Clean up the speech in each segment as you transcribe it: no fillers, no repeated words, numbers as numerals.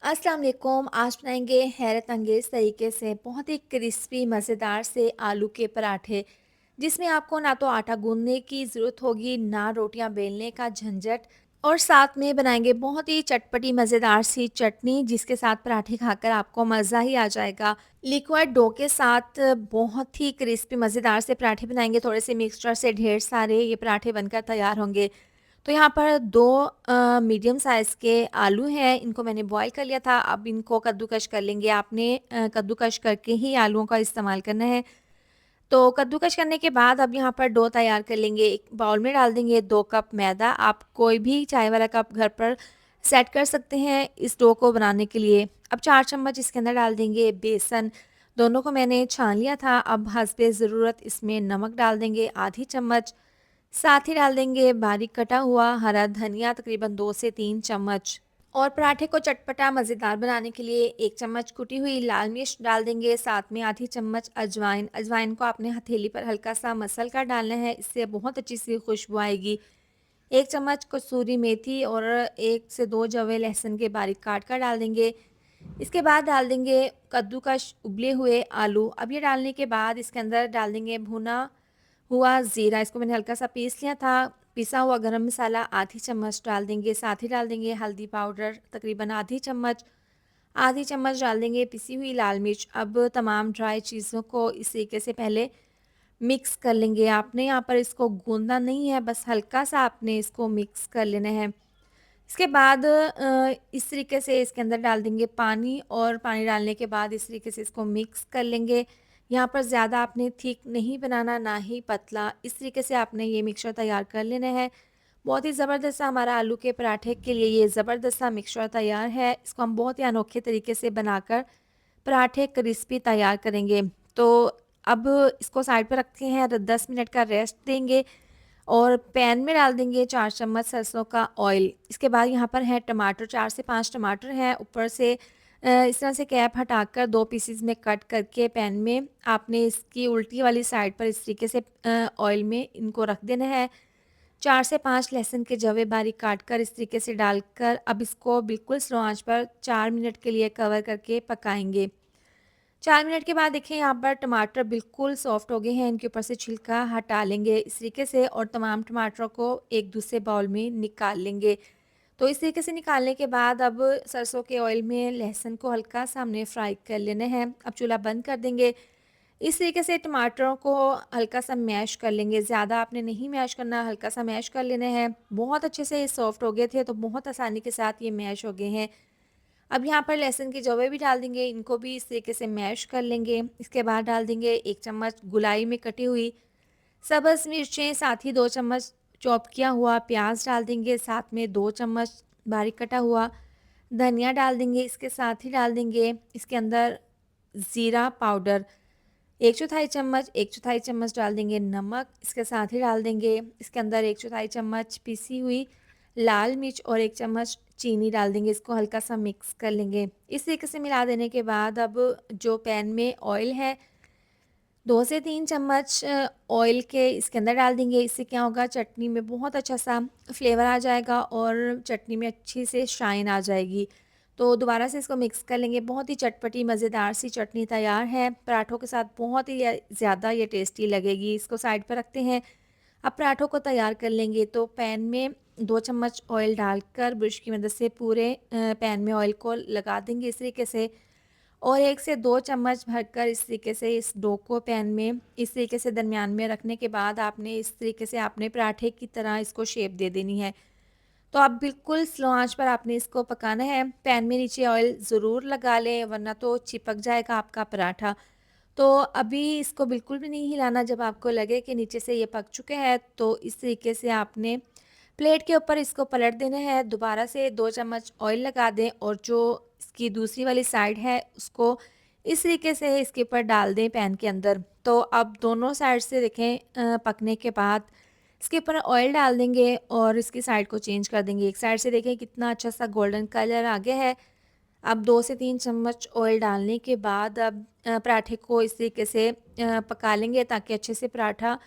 अस्सलाम वालेकुम। आज बनाएंगे हैरत अंगेज़ तरीके से बहुत ही क्रिस्पी मज़ेदार से आलू के पराठे, जिसमें आपको ना तो आटा गूंदने की ज़रूरत होगी, ना रोटियां बेलने का झंझट। और साथ में बनाएंगे बहुत ही चटपटी मज़ेदार सी चटनी, जिसके साथ पराठे खाकर आपको मज़ा ही आ जाएगा। लिक्विड डो के साथ बहुत ही क्रिस्पी मज़ेदार से पराठे बनाएंगे। थोड़े से मिक्सचर से ढेर सारे ये पराठे बनकर तैयार होंगे। तो यहाँ पर 2 मीडियम साइज़ के आलू हैं, इनको मैंने बॉयल कर लिया था। अब इनको कद्दूकस कर लेंगे। आपने कद्दूकस करके ही आलूओं का इस्तेमाल करना है। तो कद्दूकस करने के बाद अब यहाँ पर डो तैयार कर लेंगे। एक बाउल में डाल देंगे 2 कप मैदा। आप कोई भी चाय वाला कप घर पर सेट कर सकते हैं इस डो को बनाने के लिए। अब 4 चम्मच इसके अंदर डाल देंगे बेसन। दोनों को मैंने छान लिया था। अब हस्बे ज़रूरत इसमें नमक डाल देंगे आधी चम्मच। साथ ही डाल देंगे बारीक कटा हुआ हरा धनिया तकरीबन 2 से 3 चम्मच। और पराठे को चटपटा मज़ेदार बनाने के लिए 1 चम्मच कुटी हुई लाल मिर्च डाल देंगे। साथ में आधी चम्मच अजवाइन। अजवाइन को आपने हथेली पर हल्का सा मसल कर डालना है, इससे बहुत अच्छी सी खुशबू आएगी। 1 चम्मच कसूरी मेथी और 1 से 2 जवे लहसुन के बारीक काट कर डाल देंगे। इसके बाद डाल देंगे कद्दूकस उबले हुए आलू। अब ये डालने के बाद इसके अंदर डाल देंगे भुना हुआ ज़ीरा, इसको मैंने हल्का सा पीस लिया था। पिसा हुआ गरम मसाला आधी चम्मच डाल देंगे। साथ ही डाल देंगे हल्दी पाउडर तकरीबन आधी चम्मच डाल देंगे पिसी हुई लाल मिर्च। अब तमाम ड्राई चीज़ों को इस तरीके से पहले मिक्स कर लेंगे। आपने यहाँ पर इसको गूंदना नहीं है, बस हल्का सा आपने इसको मिक्स कर लेना है। इसके बाद इस तरीके से इसके अंदर डाल देंगे पानी, और पानी डालने के बाद इस तरीके से इसको मिक्स कर लेंगे। यहाँ पर ज़्यादा आपने थिक नहीं बनाना, ना ही पतला। इस तरीके से आपने ये मिक्सचर तैयार कर लेना है। बहुत ही ज़बरदस्त सा हमारा आलू के पराठे के लिए ये ज़बरदस्त सा मिक्सचर तैयार है। इसको हम बहुत ही अनोखे तरीके से बनाकर पराठे क्रिस्पी तैयार करेंगे। तो अब इसको साइड पर रखते हैं, 10 मिनट का रेस्ट देंगे। और पैन में डाल देंगे 4 चम्मच सरसों का ऑयल। इसके बाद यहाँ पर है टमाटर, 4 से 5 टमाटर हैं। ऊपर से इस तरह से कैप हटाकर 2 पीसेस में कट करके पैन में आपने इसकी उल्टी वाली साइड पर इस तरीके से ऑयल में इनको रख देना है। 4 से 5 लहसुन के जवे बारीक काट कर इस तरीके से डालकर अब इसको बिल्कुल स्लो आंच पर 4 मिनट के लिए कवर करके पकाएंगे। 4 मिनट के बाद देखें यहाँ पर टमाटर बिल्कुल सॉफ्ट हो गए हैं। इनके ऊपर से छिलका हटा लेंगे इस तरीके से, और तमाम टमाटरों को एक दूसरे बाउल में निकाल लेंगे। तो इस तरीके से निकालने के बाद अब सरसों के ऑयल में लहसुन को हल्का सा हमने फ्राई कर लेना है। अब चूल्हा बंद कर देंगे। इस तरीके से टमाटरों को हल्का सा मैश कर लेंगे। ज़्यादा आपने नहीं मैश करना, हल्का सा मैश कर लेना है। बहुत अच्छे से ये सॉफ्ट हो गए थे, तो बहुत आसानी के साथ ये मैश हो गए हैं। अब यहाँ पर लहसुन की जवें भी डाल देंगे, इनको भी इस तरीके से मैश कर लेंगे। इसके बाद डाल देंगे 1 चम्मच गुलाई में कटी हुई सब्ज़ मिर्चें, साथ ही 2 चम्मच चॉप किया हुआ प्याज डाल देंगे। साथ में 2 चम्मच बारीक कटा हुआ धनिया डाल देंगे। इसके साथ ही डाल देंगे इसके अंदर ज़ीरा पाउडर 1 चम्मच डाल देंगे नमक। इसके साथ ही डाल देंगे इसके अंदर 1 चम्मच पिसी हुई लाल मिर्च और 1 चम्मच चीनी डाल देंगे। इसको हल्का सा मिक्स कर लेंगे। इस तरीके से मिला देने के बाद अब जो पैन में ऑयल है, 2 से 3 चम्मच ऑयल के इसके अंदर डाल देंगे। इससे क्या होगा, चटनी में बहुत अच्छा सा फ्लेवर आ जाएगा और चटनी में अच्छी से शाइन आ जाएगी। तो दोबारा से इसको मिक्स कर लेंगे। बहुत ही चटपटी मज़ेदार सी चटनी तैयार है। पराठों के साथ बहुत ही ज़्यादा ये टेस्टी लगेगी। इसको साइड पर रखते हैं। अब पराठों को तैयार कर लेंगे। तो पैन में 2 चम्मच ऑयल डालकर ब्रश की मदद से पूरे पैन में ऑयल को लगा देंगे इस तरीके से, और 1 से 2 चम्मच भरकर इस तरीके से इस डो को पैन में इस तरीके से दरमियान में रखने के बाद आपने इस तरीके से आपने पराठे की तरह इसको शेप दे देनी है। तो आप बिल्कुल स्लो आंच पर आपने इसको पकाना है। पैन में नीचे ऑयल ज़रूर लगा लें, वरना तो चिपक जाएगा आपका पराठा। तो अभी इसको बिल्कुल भी नहीं हिलाना। जब आपको लगे कि नीचे से ये पक चुके हैं, तो इस तरीके से आपने प्लेट के ऊपर इसको पलट देना है। दोबारा से 2 चम्मच ऑयल लगा दें, और जो इसकी दूसरी वाली साइड है उसको इस तरीके से इसके ऊपर डाल दें पैन के अंदर। तो अब दोनों साइड से देखें पकने के बाद इसके ऊपर ऑयल डाल देंगे और इसकी साइड को चेंज कर देंगे। एक साइड से देखें कितना अच्छा सा गोल्डन कलर आ गया है। अब 2 से 3 चम्मच ऑयल डालने के बाद अब पराठे को इस तरीके से पका लेंगे, ताकि अच्छे से पराठा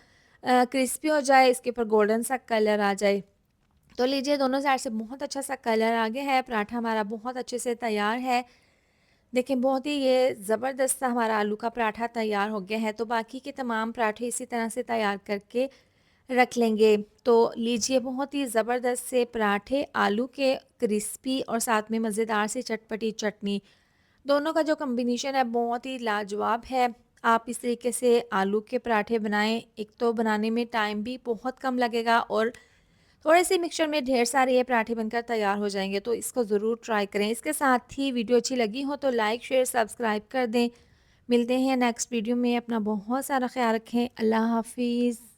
क्रिस्पी हो जाए, इसके ऊपर गोल्डन सा कलर आ जाए। तो लीजिए दोनों साइड से बहुत अच्छा सा कलर आ गया है, पराठा हमारा बहुत अच्छे से तैयार है। देखिए बहुत ही ये ज़बरदस्त सा हमारा आलू का पराठा तैयार हो गया है। तो बाकी के तमाम पराठे इसी तरह से तैयार करके रख लेंगे। तो लीजिए बहुत ही ज़बरदस्त से पराठे आलू के क्रिस्पी और साथ में मज़ेदार सी चटपटी चटनी, दोनों का जो कॉम्बिनेशन है बहुत ही लाजवाब है। आप इस तरीके से आलू के पराठे बनाएँ, एक तो बनाने में टाइम भी बहुत कम लगेगा और थोड़े-से मिक्सचर में ढेर सारे ये पराठे बनकर तैयार हो जाएँगे, तो इसको ज़रूर ट्राई करें। इसके साथ ही वीडियो अच्छी लगी हो तो लाइक, शेयर, सब्सक्राइब कर दें। मिलते हैं नेक्स्ट वीडियो में, अपना बहुत सारा ख़्याल रखें। अल्लाह हाफ़िज़।